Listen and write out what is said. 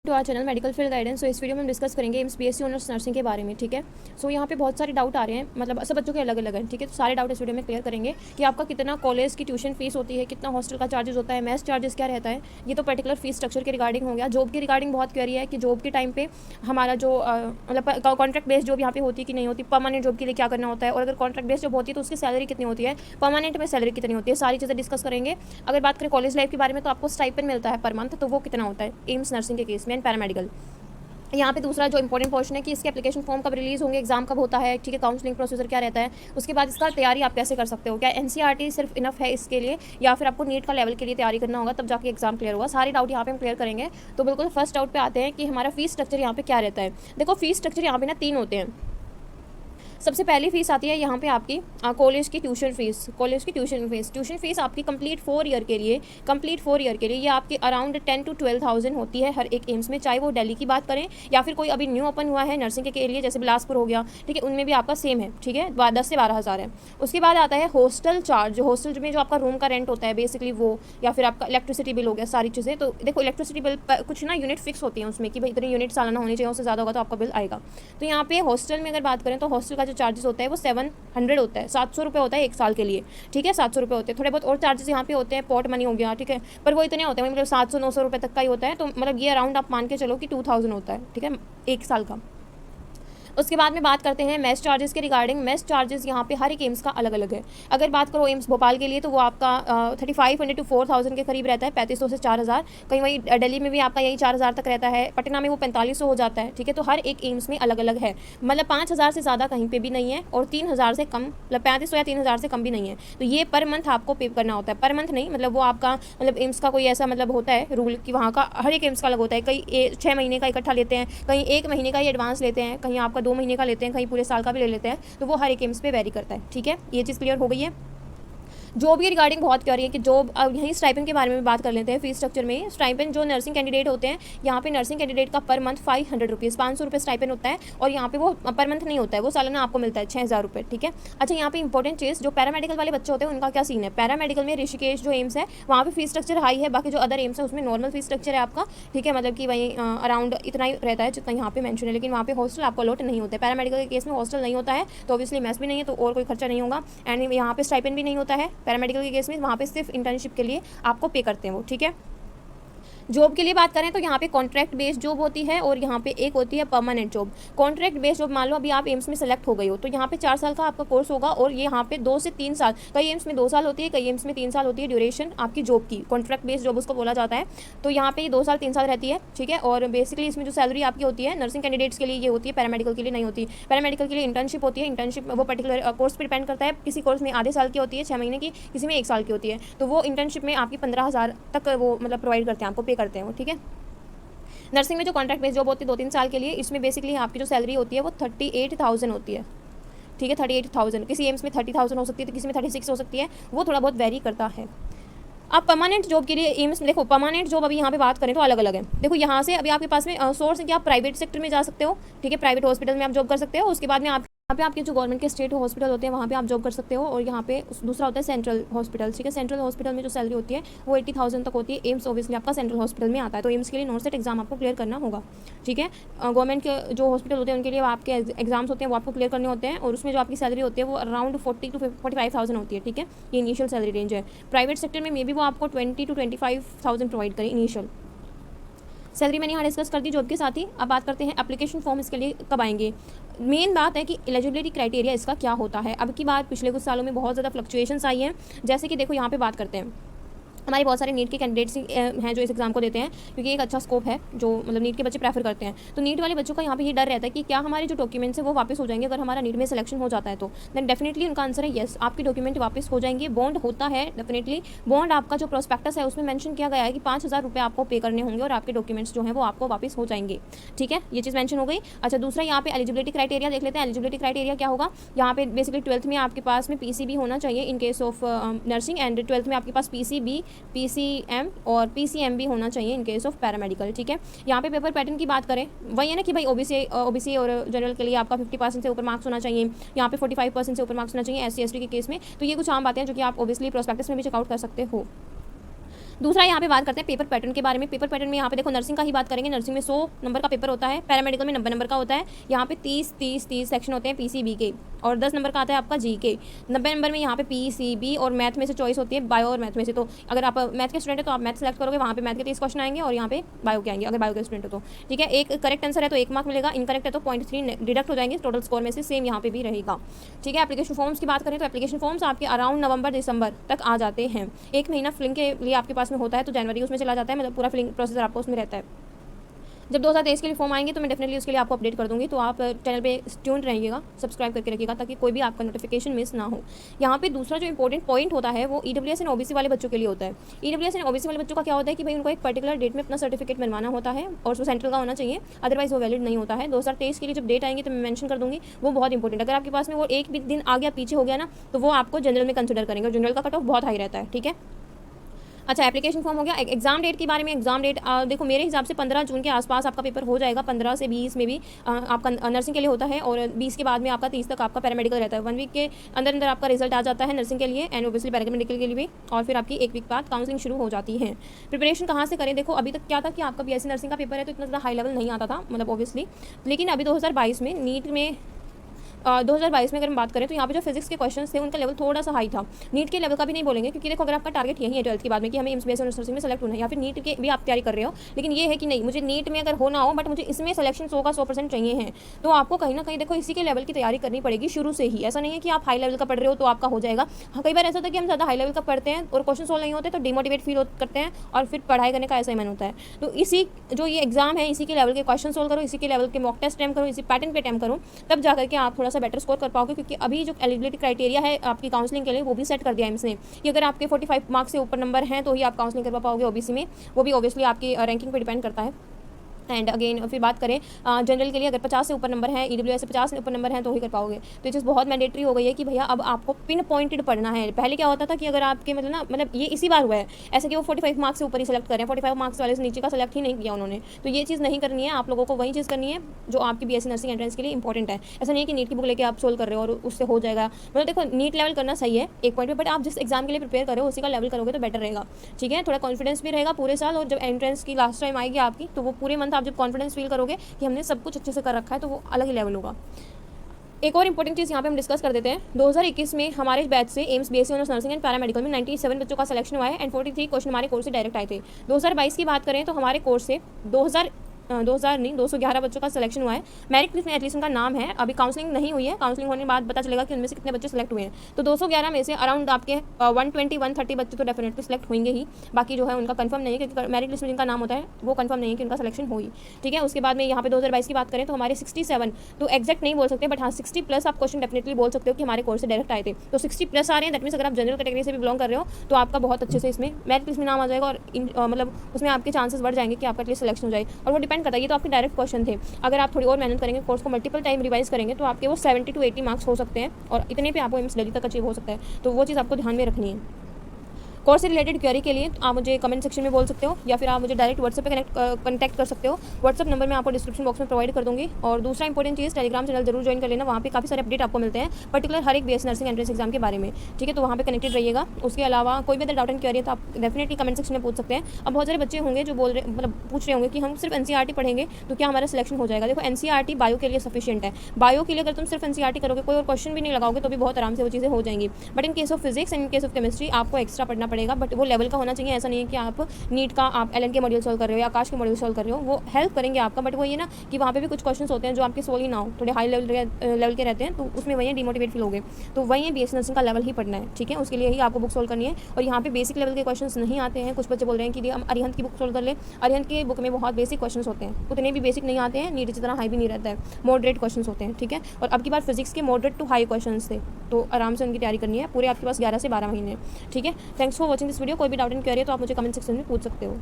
To our channel medical field guidance. इस video में हम डिस्कस करेंगे एम्स बीएससी ऑनर्स नर्सिंग के बारे में। ठीक है, यहाँ पे बहुत सारे डाउट आ रहे हैं, मतलब सब बच्चों के अलग अलग हैं। ठीक है, तो सारे डाउट इस वीडियो में क्लियर करेंगे कि आपका कितना कॉलेज की ट्यूशन फीस होती है, कितना हॉस्टल का चार्जेस होता है, मेस चार्जेस क्या रहता है। ये तो पर्टिकुलर फीस स्ट्रक्चर के रिगार्डिंग हो गया। जॉब के रिगार्डिंग बहुत क्वेरी है कि जॉब के टाइम पे हमारा जो मतलब कॉन्ट्रैक्ट बेस्ड जॉब यहाँ पे होती कि नहीं होती, परमानेंट जॉब के लिए क्या करना होता है, और अगर कॉन्ट्रैक्ट बेस्ड जॉब होती है तो उसकी सैलरी कितनी होती है, परमानेंट में सैलरी कितनी होती है, सारी चीज़ें डिस्कस करेंगे। अगर बात करें कॉलेज लाइफ के बारे में तो आपको स्टाइपेंड मिलता है पर मंथ, तो वो कितना होता है एम्स नर्सिंग के केस में एंड पैरामेडिकल। यहाँ पे दूसरा जो इंपॉर्टेंट पोर्शन है कि इसके एप्लीकेशन फॉर्म कब रिलीज़ होंगे, एग्जाम कब होता है, ठीक है, काउंसलिंग प्रोसीजर क्या रहता है, उसके बाद इसका तैयारी आप कैसे कर सकते हो, क्या एनसीईआरटी सिर्फ इनफ है इसके लिए या फिर आपको नीट का लेवल के लिए तैयारी करना होगा तब जाके एग्जाम क्लियर होगा। सारे डाउट यहाँ पे हम क्लियर करेंगे। तो बिल्कुल फर्स्ट डाउट पे आते हैं कि हमारा फीस स्ट्रक्चर यहाँ पे क्या रहता है। देखो फीस स्ट्रक्चर यहाँ पे ना 3 होते हैं। सबसे पहली फीस आती है यहाँ पे आपकी कॉलेज की ट्यूशन फीस। कॉलेज की ट्यूशन फीस आपकी कंप्लीट 4 ईयर के लिए ये आपकी अराउंड 10 to 12,000 होती है हर एक एम्स में, चाहे वो दिल्ली की बात करें या फिर कोई अभी न्यू ओपन हुआ है नर्सिंग के लिए जैसे बिलासपुर हो गया, ठीक है, उनमें भी आपका सेम है। ठीक है, 10 से 12,000 है। उसके बाद आता है हॉस्टल चार्ज। हॉस्टल में जो आपका रूम का रेंट होता है बेसिकली वो, या फिर आपका इलेक्ट्रिसिटी बिल हो गया, सारी चीज़ें। तो देखो इलेक्ट्रिसिटी बिल कुछ ना यूनिट फिक्स होती है उसमें कि भाई इतनी यूनिट सालाना होनी चाहिए, उससे ज़्यादा होगा तो आपका बिल आएगा। तो यहाँ पे हॉस्टल में अगर बात करें तो हॉस्टल का जो चार्जेस होता है वो 700 होता है, 700 रुपये होता है 1 साल के लिए। ठीक है, 700 रुपये होते हैं। थोड़े बहुत और चार्जेस यहाँ पे होते हैं, पॉट मनी हो गया, ठीक है, पर वो इतने होते हैं, मतलब 700-900 रुपये तक का ही होता है। तो मतलब ये अराउंड आप मान के चलो कि 2000 होता है, ठीक है, 1 साल का। उसके बाद में बात करते हैं मेस चार्जेस के रिगार्डिंग। मेस चार्जेस यहाँ पे हर एक एम्स का अलग अलग है। अगर बात करो एम्स भोपाल के लिए तो वो आपका 3500 to 4000 के करीब रहता है, 3500 से 4000। कहीं वही दिल्ली में भी आपका यही 4000 तक रहता है, पटना में वो 4500 हो जाता है। ठीक है, तो हर एक एम्स में अलग अलग है, मतलब 5000 से ज़्यादा कहीं पर भी नहीं है और 3000 से कम, मतलब 3500 या 3000 से कम भी नहीं है। तो ये पर मंथ आपको पे करना होता है, पर मंथ नहीं, मतलब वो आपका मतलब एम्स का कोई ऐसा मतलब होता है रूल कि वहाँ का हर एक एम्स का अलग होता है। कई 6 महीने का इकट्ठा लेते हैं, कहीं 1 महीने का ही एडवांस लेते हैं, कहीं आपका 2 महीने का लेते हैं, पूरे साल का भी ले लेते हैं। तो वो हर एक एम्स पे वेरी करता है। ठीक है, ये चीज़ क्लियर हो गई है। जॉब की रिगार्डिंग बहुत क्लियर है कि जॉब, अब यहीं स्टाइपेंड के बारे में बात कर लेते हैं। फीस स्ट्रक्चर में स्टाइपेंड जो नर्सिंग कैंडिडेट होते हैं, यहाँ पे नर्सिंग कैंडिडेट का पर मंथ 500 रुपीज़, 500 रुपये स्टाइपेंड होता है। और यहाँ पे वो पर मंथ नहीं होता है, वो सालाना आपको मिलता है 6000 रुपये। ठीक है, अच्छा यहाँ पे इंपॉर्टेंट चीज़, जो पैरामेडिकल वाले बच्चे होते हैं उनका क्या सीन है। पैरामेडिकल में ऋषिकेश जो एम्स है वहाँ पर फीस स्ट्रक्चर हाई है, बाकी जो अदर एम्स है उसमें नॉर्मल फीस स्ट्रक्चर है आपका। ठीक है, मतलब कि वहीं अराउंड इतना ही रहता है जितना यहाँ पे मेंशन है, लेकिन वहाँ पे हॉस्टल आपको अलॉट नहीं होता है। पैरामेडिकल के केस में हॉस्टल नहीं होता है तो ऑब्वियसली मेस भी नहीं है, तो और कोई खर्चा नहीं होगा। एंड यहाँ पे स्टाइपेंड भी नहीं होता है पैरामेडिकल के केस में, वहाँ पे सिर्फ इंटर्नशिप के लिए आपको पे करते हैं वो। ठीक है, जॉब के लिए बात करें तो यहाँ पे कॉन्ट्रैक्ट बेस्ड जॉब होती है और यहाँ पे एक होती है permanent job. Contract based job, मान लो अभी आप एम्स में सेलेक्ट हो गई हो तो यहाँ पे 4 साल का आपका कोर्स होगा और ये यहाँ पे 2 से 3 साल, कई एम्स में 2 साल होती है, कई एम्स में 3 साल होती है ड्यूरेशन आपकी जॉब की। कॉन्ट्रैक्ट बेस्ड जॉब उसको बोला जाता है। तो यहाँ पे 2 साल 3 साल रहती है। ठीक है, और बेसिकली इसमें जो सैलरी आपकी होती है नर्सिंग कैंडिडेट्स के लिए ये होती है, पैरामेडिकल के लिए नहीं होती। पैरामेडिकल के लिए इंटर्नशिप होती है। इंटर्नशिप वो पर्टिकुलर कोर्स पर डिपेंड करता है, किसी कोर्स में आधे साल की होती है, 6 महीने की, किसी में 1 साल की होती है। तो वो इंटर्नशिप में आपकी 15,000 तक वो मतलब प्रोवाइड करते हैं, आपको पे करते हैं वो। ठीक है, नर्सिंग में जो कॉन्ट्रैक्ट बेस्ड जॉब होती है 2-3 साल के लिए, इसमें बेसिकली आपकी जो सैलरी होती है वो 38,000 होती है। ठीक है, 38,000, किसी एम्स में 30,000 हो सकती है तो किसी में 36 हो सकती है, वो थोड़ा बहुत वेरी करता है। अब परमानेंट जॉब के लिए एम्स में देखो, परमानेंट जॉब अभी यहाँ पे बात करें तो अलग अलग है। देखो यहाँ से अभी आपके पास में सोर्स है कि आप प्राइवेट सेक्टर में जा सकते हो। ठीक है, प्राइवेट हॉस्पिटल में आप जॉब कर सकते हो। उसके बाद में आप यहाँ पे आपके जो गवर्नमेंट के स्टेट हॉस्पिटल होते हैं वहाँ पे आप जॉब कर सकते हो। और यहाँ पे दूसरा होता है सेंट्रल हॉस्पिटल। ठीक है, सेंट्रल हॉस्पिटल में जो सैलरी होती है वो 80,000 तक होती है। एम्स ऑब्वियसली आपका सेंट्रल हॉस्पिटल में आता है, तो एम्स के लिए नॉन सेट एग्जाम आपको क्लियर करना होगा। ठीक है, गवर्नमेंट के जो हॉस्पिटल होते हैं उनके लिए आपके एग्जाम्स होते हैं वो आपको क्लियर करने होते हैं, और उसमें जो आपकी सैलरी होती है वो अराउंड 40 to 45,000 होती है। ठीक है, ये इनिशियल सैलरी रेंज है। प्राइवेट सेक्टर में मे बी वो आपको 20 to 25,000 प्रोवाइड करें इनिशियल सैलरी। मैंने यहाँ डिस्कस कर दी जॉब के साथ ही। अब बात करते हैं एप्लीकेशन फॉर्म इसके लिए कब आएंगे। मेन बात है कि एलिजिबिलिटी क्राइटेरिया इसका क्या होता है। अब की बार पिछले कुछ सालों में बहुत ज़्यादा फ्लक्चुएशंस आई हैं, जैसे कि देखो यहाँ पे बात करते हैं, हमारे बहुत सारे नीट के कैंडिडेट्स हैं जो इस एग्जाम को देते हैं, क्योंकि एक अच्छा स्कोप है जो मतलब नीट के बच्चे प्रेफर करते हैं। तो नीट वाले बच्चों का यहाँ पे ये डर रहता है कि क्या हमारे जो डॉक्यूमेंट्स हैं वो वापस हो जाएंगे अगर हमारा नीट में सिलेक्शन हो जाता है तो। देन डेफिनेटली उनका आंसर है येस, आपके डॉक्यूमेंट वापस हो जाएंगे। बॉन्ड होता है डेफिनेटली, बॉन्ड आपका जो प्रोस्पेक्टस है उसमें मेंशन किया गया है कि 5,000 रुपये आपको पे करने होंगे और आपके डॉक्यूमेंट्स जो हैं वो आपको वापस हो जाएंगे। ठीक है, ये चीज़ मेंशन हो गई। अच्छा, दूसरा यहाँ पे एलिजिबिलिटी क्राइटेरिया देख लेते हैं। एलिजिबिलिटी क्राइटेरिया क्या होगा, यहाँ पे बेसिकली 12th में आपके पास में PCB होना चाहिए in case of nursing, and 12th में आपके पास PCB, PCM और PCM भी होना चाहिए इन केस ऑफ पैरामेडिकल। ठीक है, यहाँ पे पेपर पैटर्न की बात करें, वही है ना कि भाई ओबीसी और जनरल के लिए आपका 50% से ऊपर मार्क्स होना चाहिए, यहाँ पे 45% से ऊपर मार्क्स होना चाहिए SC ST के केस में। तो ये कुछ आम बातें हैं जो कि आप ओबियसली प्रोस्पेक्टस में भी चेकआउट कर सकते हो। दूसरा यहाँ पे बात करते हैं पेपर पैटर्न के बारे में। पेपर पैटर्न में यहाँ पे देखो नर्सिंग का ही बात करेंगे। नर्सिंग में 100 नंबर का पेपर होता है, पैरामेडिकल में 90 नंबर का होता है। यहाँ पे 30 सेक्शन होते हैं पीसीबी के, और 10 नंबर का आता है आपका जी के। 90 नंबर में यहाँ पे पीसीबी और मैथ में से चॉइस होती है, बायो और मैथ में से। तो अगर आप मैथ के स्टूडेंट है तो आप मैथ सेलेक्ट करोगे, वहाँ पे मैथ के 30 क्वेश्चन आएंगे और यहाँ पे बायो के आएंगे, अगर बायो के स्टूडेंट हो तो। ठीक है, एक करेक्ट आंसर है तो 1 मार्क मिलेगा, इनकरेक्ट है तो 0.3 डिडक्ट हो जाएंगे टोटल स्कोर में से, सेम यहाँ पे भी रहेगा। ठीक है, एप्लीकेशन फॉर्म्स की बात करें तो एप्लीकेशन फॉर्म्स आपके अराउंड नवंबर दिसंबर तक आ जाते हैं। 1 महीना फिलिंग के लिए आपके पास में होता है, तो जनवरी उसमें चला जाता है, मतलब पूरा फिलिंग प्रोसेस आपको उसमें रहता है। जब 2023 के लिए फॉर्म आएंगे तो मैं डेफिनेटली उसके लिए आपको अपडेट कर दूंगी, तो आप चैनल पे ट्यून रहिएगा, सब्सक्राइब करके रखिएगा ताकि कोई भी आपका नोटिफिकेशन मिस ना हो। यहाँ पे दूसरा जो इंपॉर्टेंट पॉइंट होता है वो ईडब्ल्यूएस एंड ओबीसी वाले बच्चों के लिए होता है। ईडब्ल्यूएस एंड ओबीसी वाले बच्चों का क्या होता है कि भाई उनको एक पर्टिकुलर डेट में अपना सर्टिफिकेट बनवाना होता है और वो सेंट्रल का होना चाहिए, अदरवाइज वो वैलिड नहीं होता है। 2023 के लिए जब डेट आएंगे तो मैं मेंशन कर दूंगी, वो बहुत इंपॉर्टेंट। अगर आपके पास में वो एक भी दिन आगे पीछे हो गया ना तो वो आपको जनरल में कंसिडर करेंगे, और जनरल का कट ऑफ बहुत हाई रहता है। ठीक है, अच्छा, एप्लीकेशन फॉर्म हो गया। एग्जाम डेट के बारे में, एग्जाम डेट देखो मेरे हिसाब से 15 जून के आसपास आपका पेपर हो जाएगा। 15 से 20 में भी आपका नर्सिंग के लिए होता है, और 20 के बाद में आपका 30 तक आपका पैरामेडिकल रहता है। 1 वीक के अंदर अंदर आपका रिजल्ट आ जाता है नर्सिंग के लिए एंड ओबियसली पैरामेडिकल के लिए भी, और फिर आपकी 1 वीक बाद काउंसलिंग शुरू हो जाती है। प्रिपरेशन कहाँ से करें? देखो अभी तक क्या था कि आपका बीएससी नर्सिंग का पेपर है तो इतना ज़्यादा हाई लेवल नहीं आता था, मतलब ओबियसली, लेकिन अभी 2022 में नीट में 2022 में अगर हम बात करें तो यहाँ पे जो फिजिक्स के क्वेश्चंस थे उनका लेवल थोड़ा सा हाई था। नीट के लेवल का भी नहीं बोलेंगे, क्योंकि देखो अगर आपका टारगेट यही है 12th के बाद में कि हमें एम्स बीएससी नर्सिंग में सेलेक्ट होना है, या फिर नीट के भी आप तैयारी कर रहे हो, लेकिन ये है कि नहीं मुझे नीट में अगर होना हो बट मुझे इसमें सिलेक्शन 100 का 100% चाहिए है, तो आपको कहीं ना कहीं देखो इसी के लेवल की तैयारी करनी पड़ेगी शुरू से ही। ऐसा नहीं है कि आप हाई लेवल का पढ़ रहे हो तो आपका हो जाएगा। हाँ, कई बार ऐसा होता है कि हम ज़्यादा हाई लेवल का पढ़ते हैं और क्वेश्चन सॉल्व नहीं होते तो डिमोटिवेट फील करते हैं और फिर पढ़ाई करने का ऐसा ही मन होता है। तो इसी जो ये एग्जाम है इसी के लेवल के क्वेश्चन सॉल्व करो, इसी के लेवल के मॉक टेस्ट अटेम्प्ट करो, इसी पैटर्न पे अटेम्प्ट करो, तब जाकर के आप थोड़ा सा बेटर स्कोर कर पाओगे। क्योंकि अभी जो एलिजिबिलिटी क्राइटेरिया है आपकी काउंसलिंग के लिए वो भी सेट कर दिया है इसने, कि अगर आपके 45 मार्क्स से ऊपर नंबर हैं तो ही आप काउंसलिंग करवा पाओगे ओबीसी में। वो भी ऑब्वियसली आपकी रैंकिंग पे डिपेंड करता है। एंड अगेन फिर बात करें जनरल के लिए, अगर 50 से ऊपर नंबर है, ईडब्ल्यूएस से 50 से ऊपर नंबर है तो ही कर पाओगे। तो ये चीज़ बहुत मैंडेटरी हो गई है कि भैया अब आपको पिन पॉइंटेड पढ़ना है। पहले क्या होता था कि अगर आपके मतलब ये इसी बार हुआ है ऐसा कि वो 45 मार्क्स से ऊपर ही सेलेक्ट करें, 45 मार्क्स वाले से नीचे का सेलेक्ट ही नहीं किया उन्होंने। तो ये चीज़ नहीं करनी है, आप लोगों को वही चीज़ करनी है जो आपकी बीएससी नर्सिंग एंट्रेंस के लिए इंपॉर्टेंट है। ऐसा नहीं है कि नीट की बुक लेके आप सोल्व कर रहे हो और उससे हो जाएगा। मतलब देखो नीट लेवल करना सही है एक पॉइंट पर, बट आप जिस एग्जाम के लिए प्रिपेयर करो उसी का लेवल करोगे तो बेटर रहेगा। ठीक है, थोड़ा कॉन्फिडेंस भी रहेगा पूरे साल, और जब एंट्रेंस की लास्ट टाइम आएगी आपकी तो वो पूरे मंथ आप जब कॉन्फिडेंस फील करोगे कि हमने सब कुछ अच्छे से कर रखा है तो वो अलग ही लेवल होगा। एक और इंपॉर्टेंट चीज़ यहाँ पे हम डिस्कस कर देते हैं। 2021 में हमारे बैच से AIIMS BSc honours nursing and paramedical में 97 बच्चों का सिलेक्शन हुआ है एंड 43 क्वेश्चन हमारे कोर्स से डायरेक्ट आए थे। 2022 की बात करें तो हमारे कोर्स से 211 बच्चों का सिलेक्शन हुआ है। मेरिट लिस्ट में एटलीस्ट उनका नाम है, अभी काउंसलिंग नहीं हुई है, काउंसलिंग होने के बाद पता चलेगा कि उनमें से कितने बच्चे सेलेक्ट हुए हैं। तो 211 में से अराउंड आपके 120-130 बच्चे तो डेफिनेटली सेलेक्ट होंगे ही, बाकी जो है उनका कंफर्म नहीं है, क्योंकि मेरिट लिस्ट में जिनका नाम होता है वो कंफर्म नहीं है कि उनका सिलेक्शन हुई। ठीक है, उसके बाद में यहाँ पे 2022 की बात करें तो हमारे 67, तो एक्जैक्ट नहीं बोल सकते बट हाँ 60+ आप क्वेश्चन डेफिनेटली बोल सकते हो कि हमारे कोर्स से डायरेक्ट आए थे। तो 60+ आ रहे हैं, दैट मीन्स अगर आप जनरल कैटेगरी से भी बिलोंग कर रहे हो तो आपका बहुत अच्छे से इसमें मेरिट लिस्ट में नाम आ जाएगा, और मतलब उसमें आपके चांसेस बढ़ जाएंगे कि आपका एटलीस्ट सिलेक्शन हो जाए। और वो डिपेंड करता है, ये तो आपके डायरेक्ट क्वेश्चन थे। अगर आप थोड़ी और मेहनत करेंगे, कोर्स को मल्टीपल टाइम रिवाइज करेंगे तो आपके वो 70 to 80 मार्क्स हो सकते हैं, और इतने पे आपको एम्स दिल्ली तक अचीव हो सकता है। तो वो चीज़ आपको ध्यान में रखनी है। कोर्स से रिलेटेड क्वेरी के लिए आप मुझे कमेंट सेक्शन में बोल सकते हो, या फिर आप मुझे डायरेक्ट व्हाट्सएप पे कनेक्ट कर सकते हो। व्हाट्सएप नंबर मैं आपको डिस्क्रिप्शन बॉक्स में प्रोवाइड कर दूँगी। और दूसरा इंपॉर्टेंट चीज़, टेलीग्राम चैनल जरूर ज्वाइन कर लेना, वहाँ पे काफ़ी सारे अपडेट आपको मिलते हैं पर्टिकुलर हर एक बीएससी नर्सिंग एंट्रेंस एग्जाम के बारे में। ठीक है, तो वहाँ पे कनेक्टेड रहिएगा। उसके अलावा कोई भी अदर डाउट एंड क्वेरी है तो आप डेफिनेटली कमेंट सेक्शन में पूछ सकते हैं। अब बहुत सारे बच्चे होंगे जो बोल रहे मतलब पूछ रहे होंगे कि हम सिर्फ एनसीईआरटी पढ़ेंगे तो क्या हमारा सिलेक्शन हो जाएगा। देखो एनसीईआरटी बायो के लिए सफिशिएंट है। बायो के लिए अगर तुम सिर्फ एनसीईआरटी करोगे, कोई और क्वेश्चन भी नहीं लगाओगे तो भी बहुत आराम से वो चीज़ें हो जाएंगी। But in case of physics and in case of chemistry आपको एक्स्ट्रा पढ़ना पड़ेगा, बट वो लेवल का होना चाहिए। ऐसा नहीं है कि आप नीट का आप एलएन के मॉड्यूल सॉल्व कर रहे हो या आकाश के मॉड्यूल सॉल्व कर रहे हो, वो हेल्प करेंगे आपका, बट वो ये ना कि वहाँ पे भी कुछ क्वेश्चंस होते हैं जो आपके सोल ही ना हो, थोड़े हाई लेवल के रहते हैं, तो उसमें वही डिमोटिवेट फील होगे। तो वही बीएससी नर्सिंग का लेवल ही पढ़ना है। ठीक है, उसके लिए ही आपको बुक सॉल्व करनी है। और यहाँ पे बेसिक लेवल के क्वेश्चंस नहीं आते हैं। कुछ बच्चे बोल रहे हैं कि हम अरिहंत की बुक सॉल्व कर ले, अरिहंत की बुक में बहुत बेसिक क्वेश्चंस होते हैं, उतने भी बेसिक नहीं आते हैं, नीट की तरह हाई भी नहीं रहता है, मॉडरेट क्वेश्चंस होते हैं। ठीक है, और अब की बार फिजिक्स के मॉडरेट टू हाई क्वेश्चंस थे, तो आराम से उनकी तैयारी करनी है। पूरे आपके पास 11 से 12 महीने। ठीक है, thanks for watching this video. कोई भी डाउट एंड क्वेरी है तो आप मुझे कमेंट सेक्शन में पूछ सकते हो।